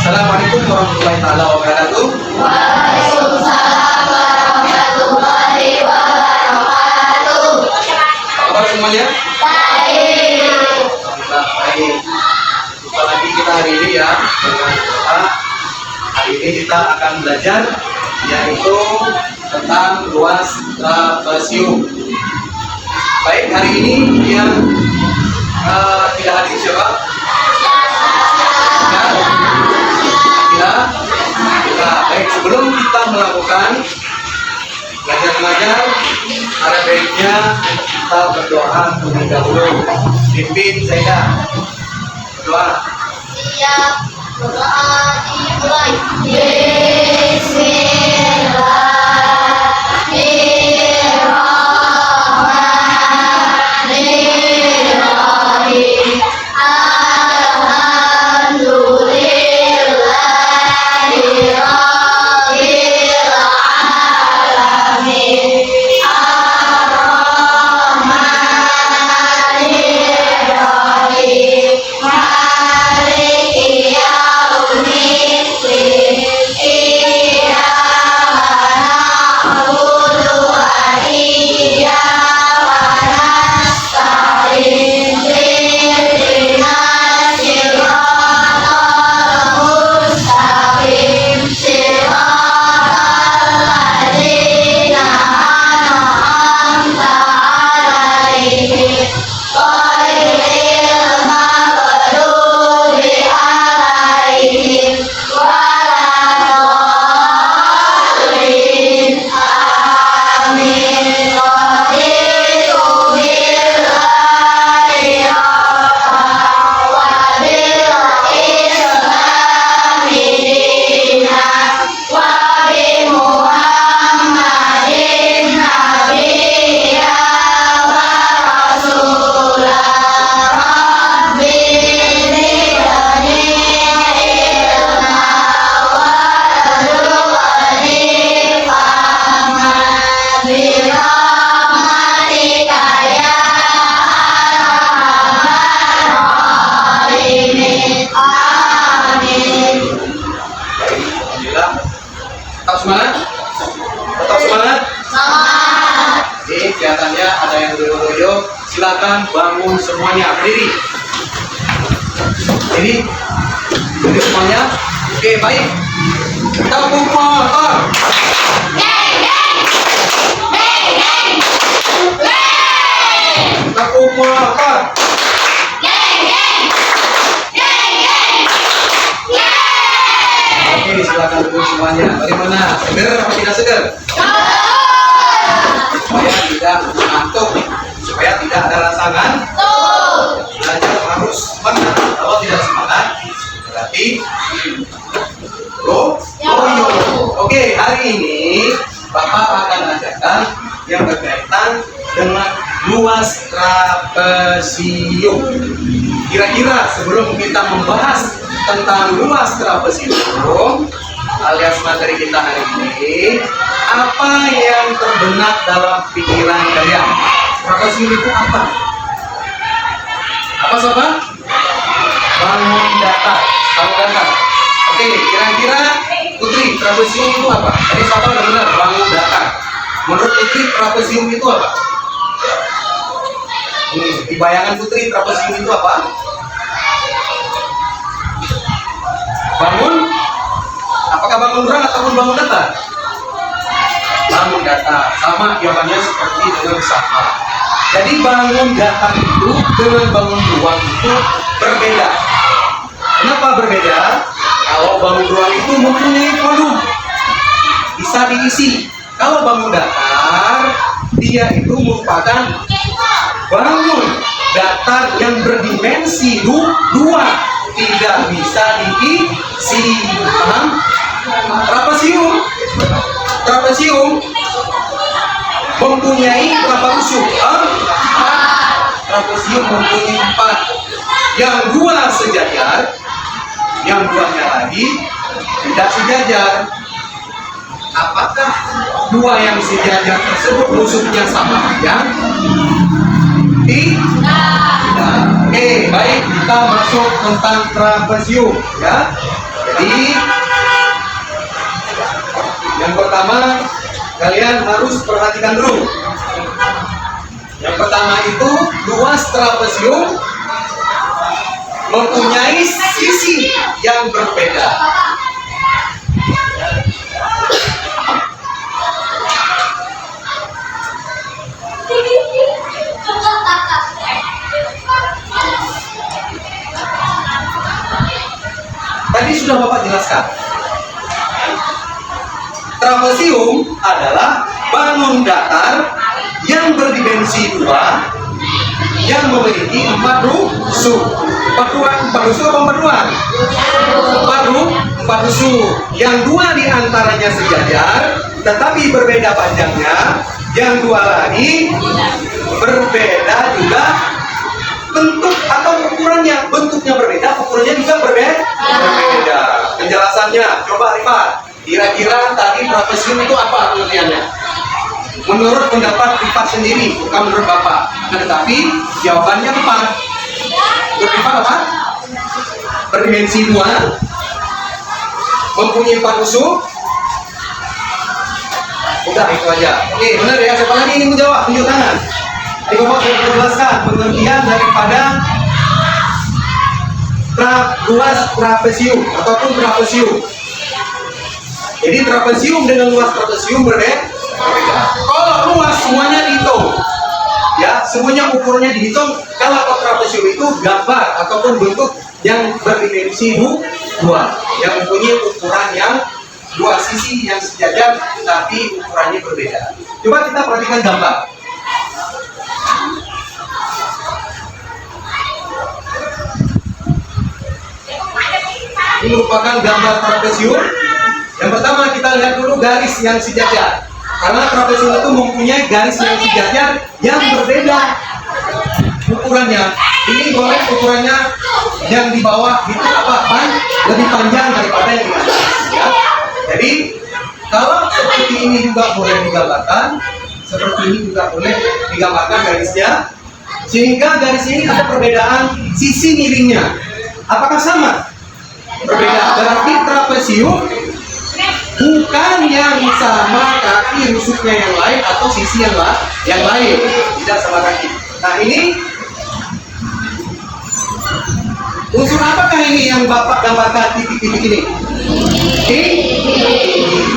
Assalamualaikum warahmatullahi taala wabarakatuh. Waalaikumsalam warahmatullahi wabarakatuh. Apa kabar semuanya? Baik. Alhamdulillah baik. Jumpa lagi kita hari ini ya dengan doa. Hari ini kita akan belajar yaitu tentang ruas trapesium. Baik, hari ini yang tidak hadir siapa? Ya, baik, sebelum kita melakukan belajar mengajar, ada baiknya kita berdoa terlebih dahulu. Pimpin saya berdoa. Siap. Berdoa dimulai. Bismillahirrahmanirrahim. Tetap semangat? Tetap semangat? Semangat. Ini kelihatannya ada yang loyo-loyo. Silakan bangun semuanya, berdiri. Ini semuanya. Oke, baik. Tepuk motor. Tepuk motor. Oke, silakan duduk semuanya. Bagaimana? Seger atau tidak seger? Supaya tidak mengantuk, supaya tidak ada rasa ngantuk. Belajar harus semangat. Kalau tidak semangat, berarti loyo. Oke, hari ini Bapak akan ajarkan yang berkaitan dengan ruas trapesium. Kira-kira sebelum kita membahas tentang ruas trapesium alias materi kita hari ini, apa yang terbenak dalam pikiran kalian? Trapesium itu apa? Apa sobat? Bangun datar. Bangun datar. Oke, kira-kira Putri, trapesium itu apa? Tadi sobat udah benar, bangun datar. Menurut Putri, trapesium itu apa? Di bayangan Putri, trapesium itu apa? Bangun? Apakah bangun ruang ataupun bangun datar? Bangun datar. Sama jawabannya seperti dengan sama. Jadi bangun datar itu dengan bangun ruang itu berbeda. Kenapa berbeda? Kalau bangun ruang itu mempunyai volume, bisa diisi. Kalau bangun datar, dia itu merupakan bangun datar yang berdimensi dua, tidak bisa diisi. Paham? Trapesium mempunyai berapa usuk? Trapesium mempunyai 4. Yang 2 sejajar, yang 2-nya lagi tidak sejajar. Apakah 2 yang sejajar tersebut usuknya sama panjang? Tidak. Oke, baik, kita masuk tentang trapesium ya. Jadi kalian harus perhatikan dulu. Yang pertama itu luas trapesium mempunyai sisi yang berbeda. Tadi sudah Bapak jelaskan. Trapesium adalah bangun datar yang berdimensi 2 yang memiliki 4 rusuk. 4 rusuk atau 4 ruang? 4 rusuk. Yang 2 diantaranya sejajar, tetapi berbeda panjangnya. Yang 2 lagi berbeda juga bentuk atau ukurannya. Bentuknya berbeda, ukurannya juga berbeda. Penjelasannya, coba Rifat. Kira-kira tadi trapesium itu apa pengertiannya? Menurut pendapat Rifat sendiri, bukan menurut Bapak. Tetapi jawabannya tepat. Menurut Rifat apa? Berdimensi 2, mempunyai 4 rusuk. Udah itu aja. Oke, benar ya. Siapa lagi ingin menjawab? Tunjuk tangan. Jadi Bapak sudah menjelaskan pengertian daripada luas trapesium ataupun trapesium. Jadi trapesium dengan luas trapesium berbeda. Kalau luas semuanya dihitung, ya semuanya ukurannya dihitung. Kalau trapesium itu gambar ataupun bentuk yang berdimensi 2, yang mempunyai ukuran yang 2 sisi yang sejajar, tapi ukurannya berbeda. Coba kita perhatikan gambar. Ini merupakan gambar trapesium. Yang pertama kita lihat dulu garis yang sejajar. Karena trapesium itu mempunyai garis yang sejajar yang berbeda ukurannya. Ini boleh ukurannya yang di bawah itu apa? Lebih panjang daripada yang di atas. Ya. Jadi kalau seperti ini juga boleh digambarkan, seperti ini juga boleh digambarkan garisnya. Sehingga garis ini ada perbedaan sisi miringnya. Apakah sama? Berbeda. Berarti trapesium bukan yang sama kaki rusuknya yang lain atau sisi yang lain, tidak sama kaki. Nah ini unsur apakah ini yang Bapak gambarkan titik-titik ini?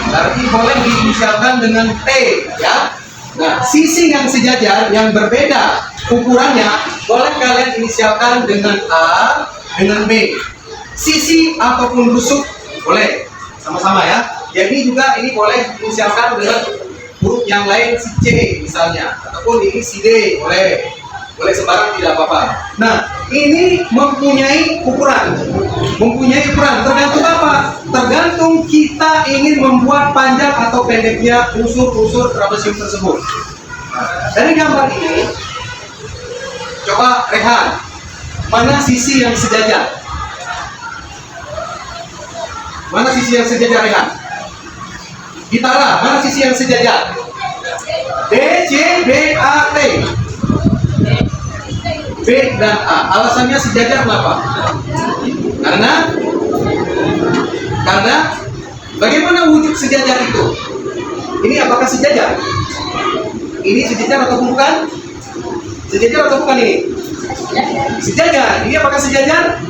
Berarti boleh diinisialkan dengan T, ya. Nah sisi yang sejajar yang berbeda ukurannya boleh kalian inisialkan dengan A, dengan B. Sisi ataupun rusuk boleh sama-sama ya. Jadi juga ini boleh diinisialkan dengan huruf yang lain, si C misalnya, ataupun ini si D, boleh sembarang tidak apa-apa. Nah, ini mempunyai ukuran, tergantung apa? Tergantung kita ingin membuat panjang atau pendeknya unsur-unsur trapesium tersebut. Nah, dari gambar ini, coba Rehan, mana sisi yang sejajar? Mana sisi yang sejajar Rehan? Gitara, mana sisi yang sejajar? D, C, B, A, T. B dan A. Alasannya sejajar kenapa? Karena bagaimana wujud sejajar itu? Ini apakah sejajar? Ini sejajar atau bukan? Sejajar atau bukan ini? Sejajar. Ini apakah sejajar?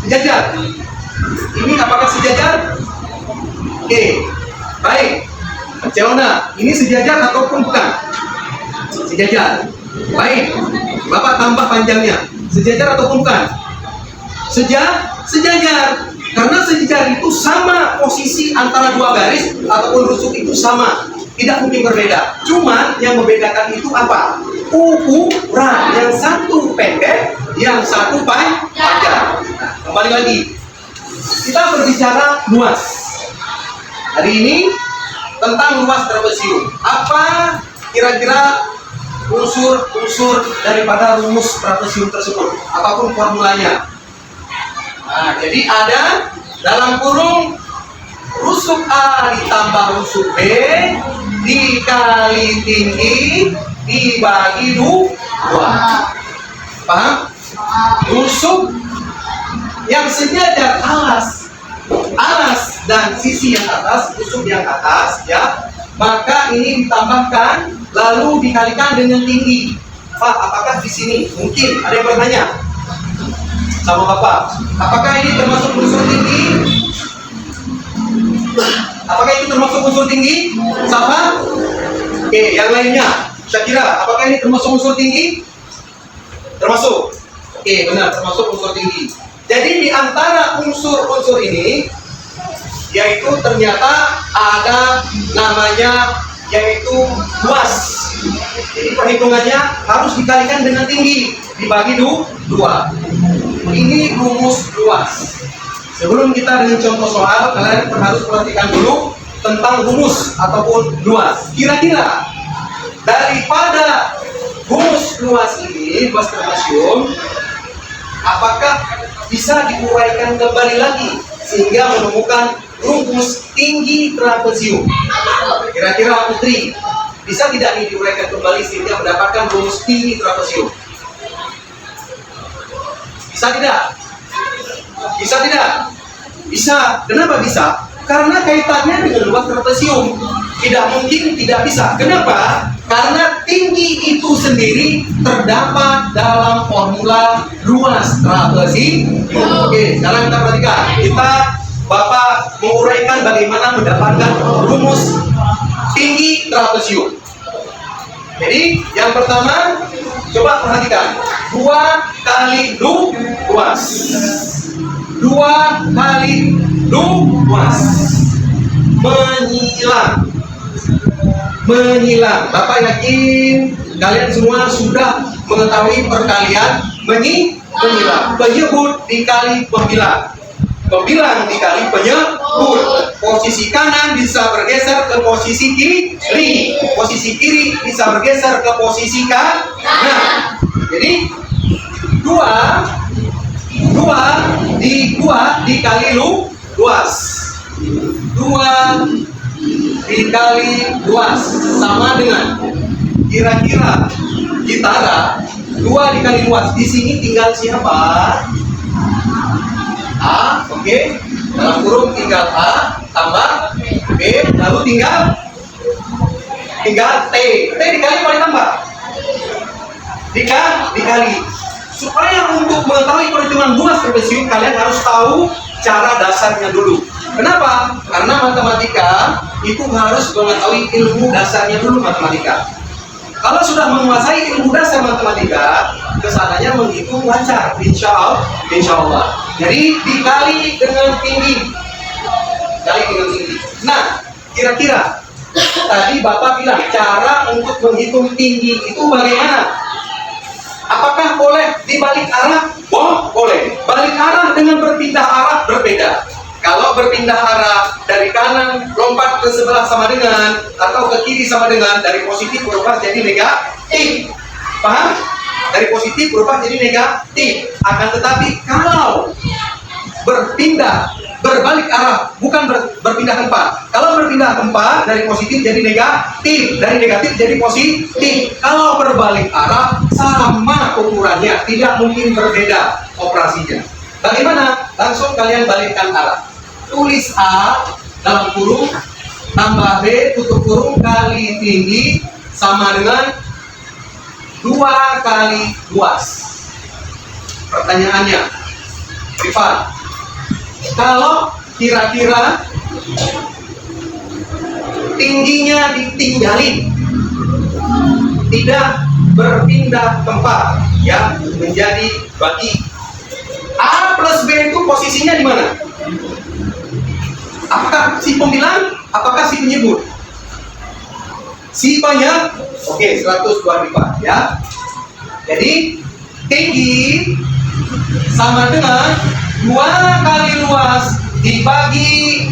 Sejajar. Ini apakah sejajar? Oke. Baik, Ceona, ini sejajar ataupun bukan? Sejajar. Baik, Bapak tambah panjangnya. Sejajar ataupun bukan? Sejajar. Karena sejajar itu sama posisi antara 2 garis ataupun rusuk itu sama. Tidak mungkin berbeda. Cuma yang membedakan itu apa? Ukuran. Yang satu pendek, yang satu panjang. Nah, kembali lagi. Kita berbicara luas. Hari ini tentang luas trapesium. Apa kira-kira unsur-unsur daripada rumus trapesium tersebut? Apapun formulanya. Nah, jadi ada dalam kurung rusuk A ditambah rusuk B dikali tinggi dibagi 2. Paham? Rusuk yang sejajar alas dan sisi yang atas, rusuk yang atas ya maka ini ditambahkan lalu dikalikan dengan tinggi. Pak, apakah di sini mungkin ada yang bertanya sama Bapak, apakah ini termasuk unsur tinggi? Apakah itu termasuk unsur tinggi? Sama? Oke, yang lainnya, saya kira apakah ini termasuk unsur tinggi? Termasuk. Oke, benar, termasuk unsur tinggi. Jadi di antara unsur-unsur ini, yaitu ternyata ada namanya yaitu luas. Jadi perhitungannya harus dikalikan dengan tinggi, dibagi dua. Ini rumus luas. Sebelum kita dengan contoh soal, kalian harus perhatikan dulu tentang rumus ataupun luas. Kira-kira daripada rumus luas ini, luas trapesium, apakah bisa diuraikan kembali lagi sehingga menemukan rumus tinggi trapesium? Kira-kira Putri, bisa tidak ini diuraikan kembali sehingga mendapatkan rumus tinggi trapesium? Bisa tidak? Bisa tidak? Bisa. Kenapa bisa? Karena kaitannya dengan luas trapesium. Tidak mungkin tidak bisa. Kenapa? Karena tinggi itu sendiri terdapat dalam formula luas trapesium. Oke, sekarang kita perhatikan. Bapak menguraikan bagaimana mendapatkan rumus tinggi trapesium. Jadi, yang pertama, coba perhatikan. 2 kali luas. 2 kali luas. Menyilang. Bapak yakin kalian semua sudah mengetahui perkalian menyilang. Penyebut dikali pembilang. Pembilang dikali penyebut. Posisi kanan bisa bergeser ke posisi kiri. Posisi kiri bisa bergeser ke posisi kanan. Jadi 2 dikali luas. 2 dikali luas sama dengan kira-kira gitara. 2 dikali luas. Di sini tinggal siapa? A, oke. Dalam kurung tinggal A tambah B, lalu tinggal T. T dikali apa ditambah? Dikali. Supaya untuk mengetahui perhitungan luas trapesium, kalian harus tahu cara dasarnya dulu. Kenapa? Karena matematika itu harus mengetahui ilmu dasarnya dulu matematika. Kalau sudah menguasai ilmu dasar matematika, kesananya menghitung lancar, insya Allah. Jadi dikali dengan tinggi. Nah, kira-kira tadi Bapak bilang cara untuk menghitung tinggi itu bagaimana? Apakah boleh dibalik arah? Boleh. Balik arah dengan berpindah arah berbeda. Kalau berpindah arah dari kanan lompat ke sebelah sama dengan, atau ke kiri sama dengan, dari positif berubah jadi negatif. Paham? Dari positif berubah jadi negatif. Akan tetapi kalau berbalik arah, bukan berpindah tempat. Kalau berpindah tempat dari positif jadi negatif, dari negatif jadi positif. Kalau berbalik arah sama ukurannya, tidak mungkin berbeda operasinya. Bagaimana? Langsung kalian balikkan arah. Tulis A dalam kurung tambah B tutup kurung kali tinggi sama dengan 2 kali luas. Pertanyaannya, Rifan, kalau kira-kira tingginya ditinggalin, tidak berpindah tempat, ya, menjadi bagi A plus B itu posisinya di mana? Apakah si pembilang? Apakah si penyebut? Si banyak? Oke, 102 lipat, ya. Jadi tinggi sama dengan 2 kali luas dibagi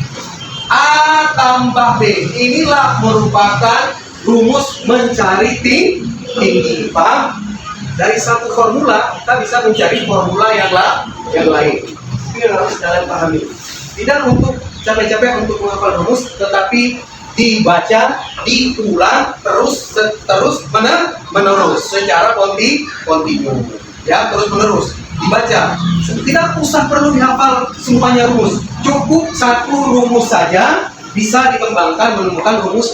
A tambah B. Inilah merupakan rumus mencari tinggi. Paham? Dari satu formula kita bisa mencari formula yang lain. Ini harus kalian pahami. Tidak untuk capek-capek untuk menghafal rumus, tetapi dibaca, diulang terus menerus secara kontinu, ya, terus menerus dibaca. Tidak usah perlu dihafal semuanya rumus, cukup satu rumus saja bisa dikembangkan menemukan rumus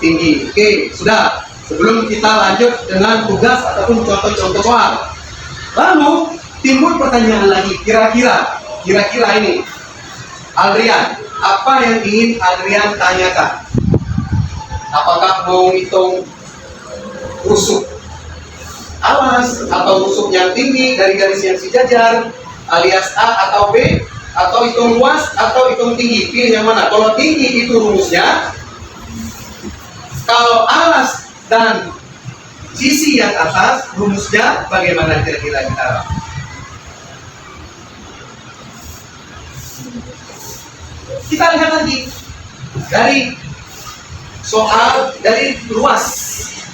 tinggi. Oke, sudah. Sebelum kita lanjut dengan tugas ataupun contoh-contoh soal. Lalu timbul pertanyaan lagi, kira-kira ini Adrian, apa yang ingin Adrian tanyakan? Apakah mau hitung rusuk alas atau rusuk yang tinggi dari garis yang sejajar alias A atau B, atau hitung luas atau hitung tinggi? Pilih yang mana? Kalau tinggi itu rumusnya, kalau alas dan sisi yang atas rumusnya bagaimana kira-kira kita? Kita lihat lagi dari soal dari luas.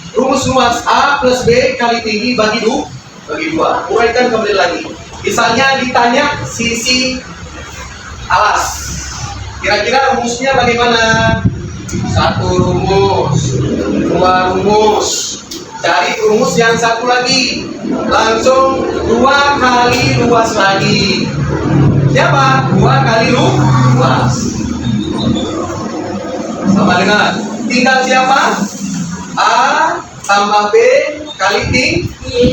Rumus luas A plus B kali tinggi bagi 2. Uraikan kembali lagi. Misalnya ditanya sisi alas. Kira-kira rumusnya bagaimana? 1 rumus, 2 rumus. Cari rumus yang satu lagi. Langsung 2 kali luas lagi. Siapa? 2 kali luas. Sama dengan tinggal siapa? A tambah B kali tinggi.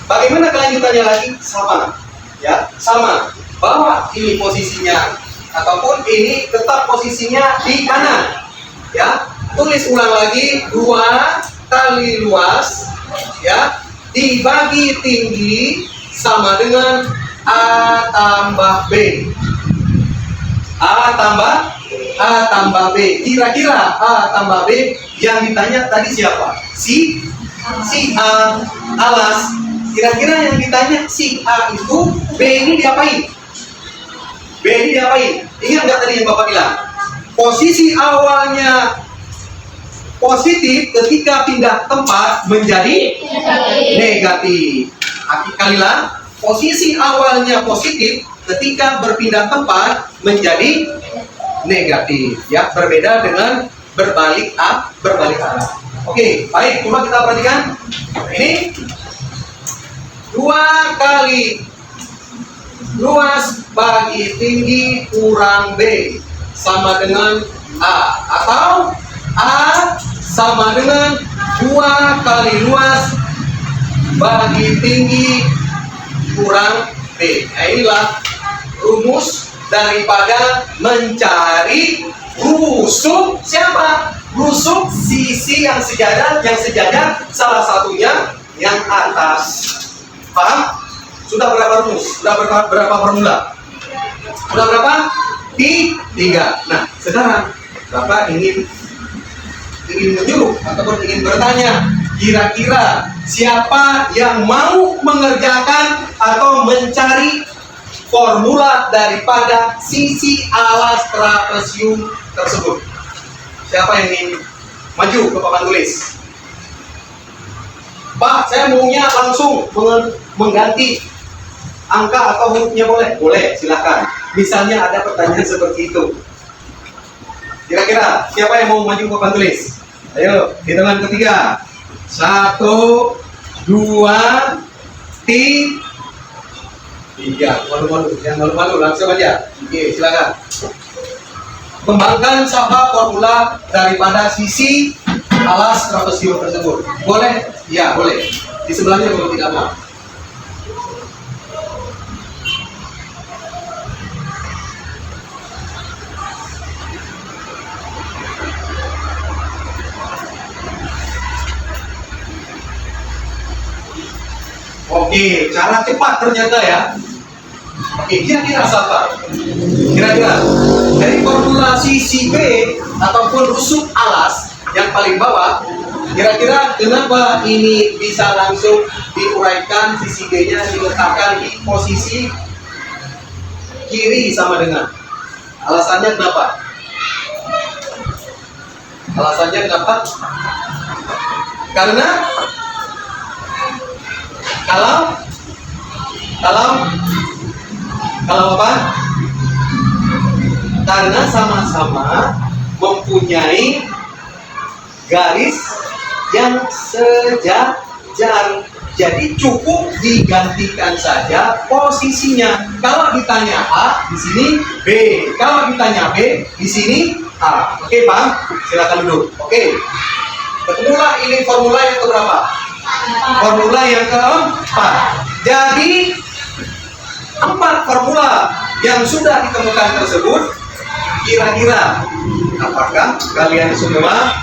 Bagaimana kelanjutannya lagi? Sama, ya, sama. Bahwa ini posisinya ataupun ini tetap posisinya di kanan, ya. Tulis ulang lagi 2 kali luas, ya, dibagi tinggi sama dengan A tambah B. A tambah B. Kira-kira A tambah B yang ditanya tadi siapa? Si A alas. Kira-kira yang ditanya si A itu, B ini diapain? Ingat nggak tadi yang Bapak bilang? Posisi awalnya positif, ketika pindah tempat menjadi negatif. Kalilah, posisi awalnya positif, ketika berpindah tempat menjadi negatif, ya, berbeda dengan berbalik arah. Oke, baik, coba kita perhatikan. Ini 2 kali luas bagi tinggi kurang B sama dengan A, atau A sama dengan 2 kali luas bagi tinggi kurang B. Nah, inilah rumus daripada mencari rusuk siapa? Rusuk sisi yang sejajar salah satunya yang atas. Paham? Sudah berapa rumus? Sudah berapa formula? Sudah berapa? 3. Nah, sekarang Bapak ingin menyuruh ataupun ingin bertanya, kira-kira siapa yang mau mengerjakan atau mencari formula daripada sisi alas trapesium tersebut? Siapa yang ingin maju ke papan tulis? Pak, saya maunya langsung mengganti angka atau hurufnya boleh? Boleh, silakan. Misalnya ada pertanyaan seperti itu. Kira-kira siapa yang mau maju ke papan tulis? Ayo, hitungan ketiga. 1, 2, 3. Malu-malu, jangan malu-malu, langsung aja. Oke, silakan. Kembangkan sama formula daripada sisi alas trapesium tersebut. Boleh? Ya, boleh. Di sebelahnya kalau tidak mau. Oke, cara cepat ternyata ya. Oke, kira-kira siapa? Kira-kira dari formula sisi B ataupun rusuk alas yang paling bawah, kira-kira kenapa ini bisa langsung diuraikan sisi B-nya diletakkan di posisi kiri sama dengan? Alasannya kenapa? Karena kalau apa? Karena sama-sama mempunyai garis yang sejajar. Jadi cukup digantikan saja posisinya. Kalau ditanya A, di sini B. Kalau ditanya B, di sini A. Oke, Bang? Silakan duduk. Oke. Ketemulah ini formula yang keberapa? Formula yang keempat. Jadi 4 formula yang sudah ditemukan tersebut, kira-kira apakah kalian semua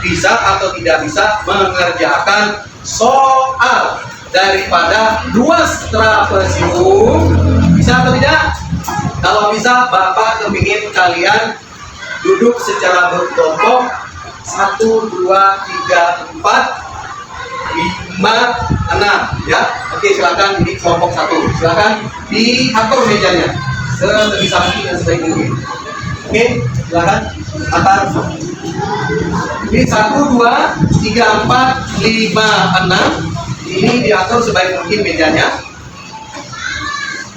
bisa atau tidak bisa mengerjakan soal daripada luas trapesium? Bisa atau tidak? Kalau bisa, Bapak kepingin kalian duduk secara berkelompok 1, 2, 3, 4, 5, 6 ya. Oke, silakan ini kelompok 1. Silakan diatur mejanya sebisa mungkin dan sebaik mungkin. Oke, silakan atar. Ini 1, 2, 3, 4, 5, 6. Ini diatur sebaik mungkin mejanya.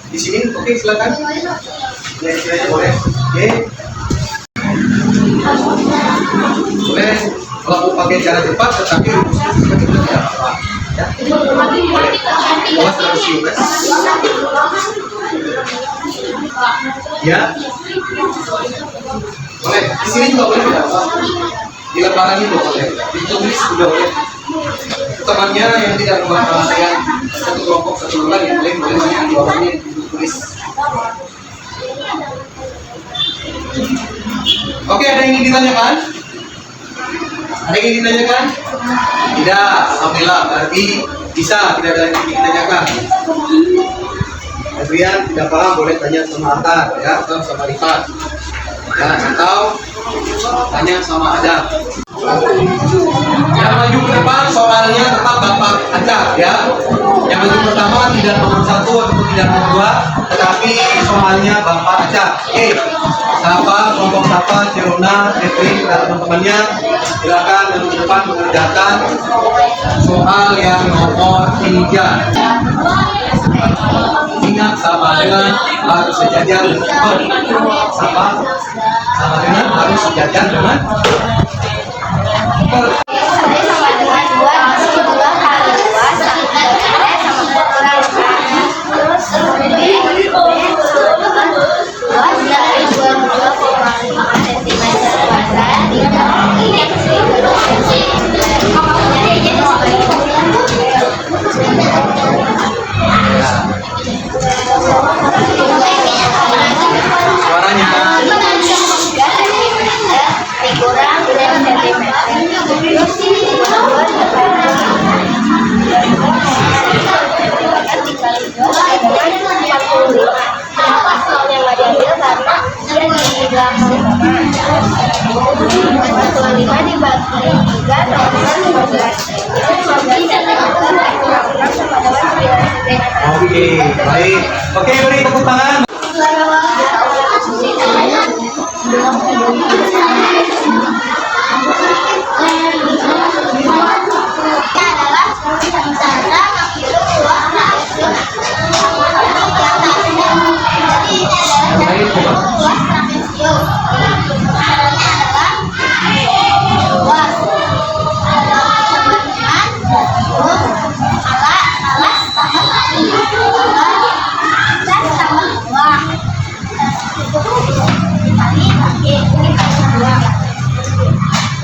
Di sini, oke, silakan. Ya, istilahnya boleh. Oke. Boleh kalau mau pakai cara cepat, tetapi rumusnya tidak apa-apa. Ya. Boleh. Awas tersium, ya. Ya. Boleh. Di sini juga boleh tidak apa. Di lembaran itu boleh. Ditulis juga boleh. Temannya yang tidak membahasakan satu kelompok satu lembar yang boleh di bawahnya ditulis. Oke, ada yang ingin ditanyakan? Ada yang ingin ditanyakan? Tidak, alhamdulillah. Berarti bisa, tidak ada yang ingin ditanyakan. Adrian tidak paham, boleh tanya sama Atar, ya, atau sama Rifat, ya, atau tanya sama Adam. Yang maju ke depan soalnya tetap Bapak Acar, ya. Yang maju pertama tidak nomor 1 atau tidak nomor 2, tetapi soalnya Bapak Acar. Oke, Sapa, kelompok Sapa, Cirona, Catherine, dan teman-temannya silakan yang ke depan mengerjakan soal yang nomor 3. Ingat sama dengan harus sejajar dengan sama dengan harus sejajar dengan Sama dengan 2 dikali 2 kali 2 sama dengan kurang. Terus luas dari 22,5 cm kuadrat ini suaranya. kurang 6 cm. Terus dikali 2 adalah 45. Kenapa soalnya nggak diambil? Karena dia di belakang sama. 45 dibagi 3 sama dengan 15. Jadi 15 sama dengan 9. Oke, baik. Oke, beri tepuk tangan.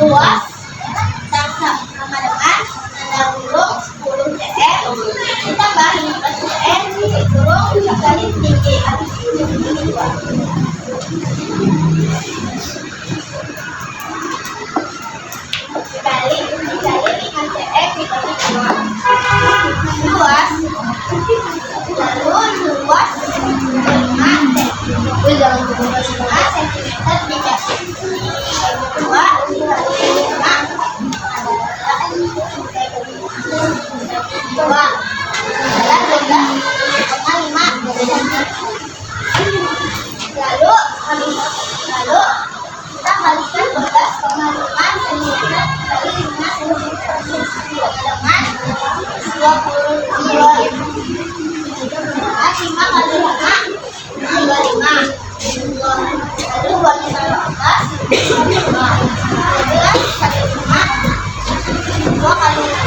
Luas sama dengan 60 10 cm ditambah 15 cm dikurung kali tinggi dikali 5 cm dikali 2 luas lalu luas 5 cm dikali 2 lalu kita kalikan 12,5 cm kali 5 cm dengan 22. 5 kali 5 25. Lalu buat kita 15 kali 5 2 kali 5 5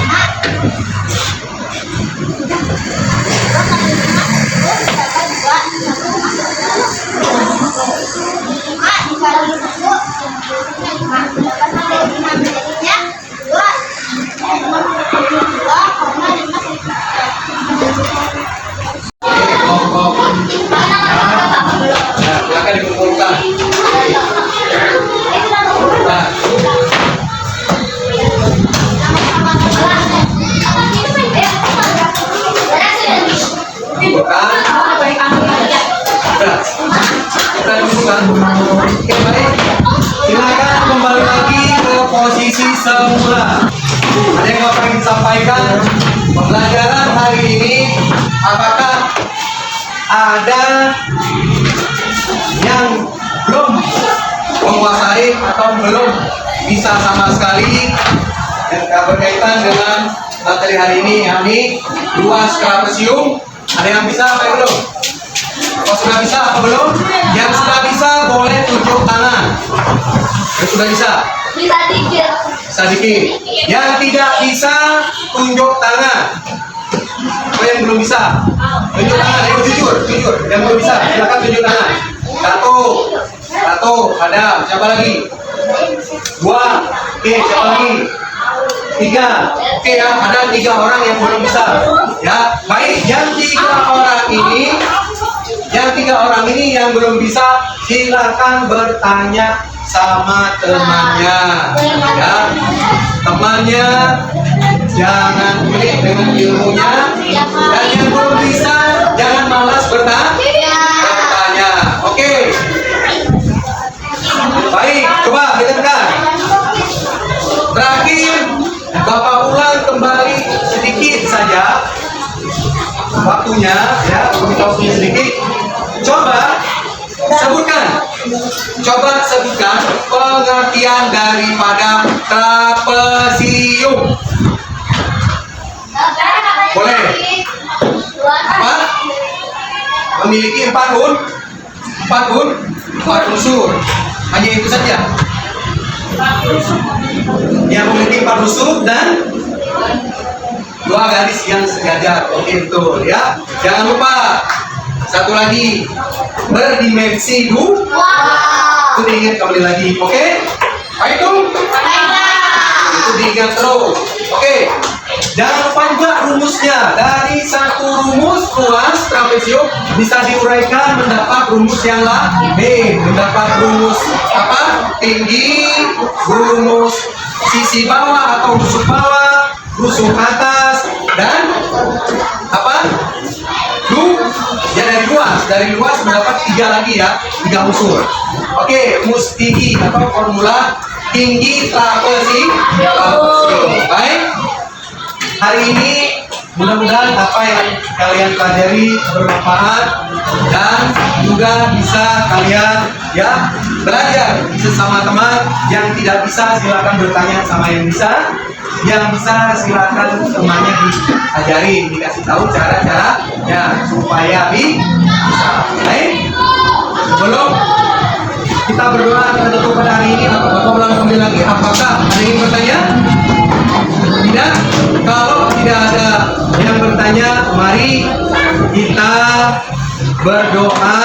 dikali 1 Kelompok. Nah, silakan dikumpulkan. Nah, bukan. Sudah. Kita dikumpulkan. Oke, baik. Silakan kembali lagi ke posisi semula. Ada yang mau ingin sampaikan? Pembelajaran hari ini, apakah ada yang belum menguasai atau belum bisa sama sekali yang berkaitan dengan materi hari ini, yakni luas trapesium? Ada yang bisa apa yang belum? Kalau sudah bisa apa belum? Yang sudah bisa boleh tunjuk tangan. Yang sudah bisa? Bisa dikit. Bisa dikit. Yang tidak bisa tunjuk tangan. Apa yang belum bisa? Tunjuk tangan. Ayo jujur. Yang belum bisa, silakan tunjuk tangan. Satu. Ada. Siapa lagi? 2. Oke, siapa lagi? 3. Oke ya, ada 3 orang yang belum bisa. Ya, baik. Yang 3 orang ini yang belum bisa, silakan bertanya sama temannya. Ya, temannya jangan pelit dengan ilmunya, dan yang belum bisa jangan malas bertanya. Oke. Baik, coba dengarkan. Terakhir, Bapak ulang kembali sedikit saja waktunya, ya, kita waktunya sedikit. Coba sebutkan pengertian daripada trapesium. Boleh? Apa? Memiliki 4 unsur. Hanya itu saja. Yang memiliki 4 unsur dan 2 garis yang sejajar. Oke, betul ya. Jangan lupa satu lagi, berdimensi 2. Itu diingat kembali lagi. Oke? Baik itu? Itu diingat terus. Oke. Jangan lupa juga rumusnya. Dari satu rumus luas trapesium bisa diuraikan mendapat rumus yang lain. Mendapat rumus apa? Tinggi, rumus sisi bawah atau rusuk bawah, rusuk atas, dan apa? Ya, dari luas mendapat 3 lagi ya, 3 unsur. Oke, rumus tinggi atau formula tinggi trapesium. Baik. Hari ini mudah-mudahan apa yang kalian pelajari bermanfaat dan juga bisa kalian ya belajar sesama teman. Yang tidak bisa silakan bertanya sama yang bisa. Yang bisa silakan temannya diajarin, dikasih tahu cara-cara ya supaya bisa. Baik. Sebelum kita berdoa untuk pada hari ini, Bapak ulang kembali lagi. Apakah ada yang bertanya? Tidak. Kalau tidak ada yang bertanya, mari kita berdoa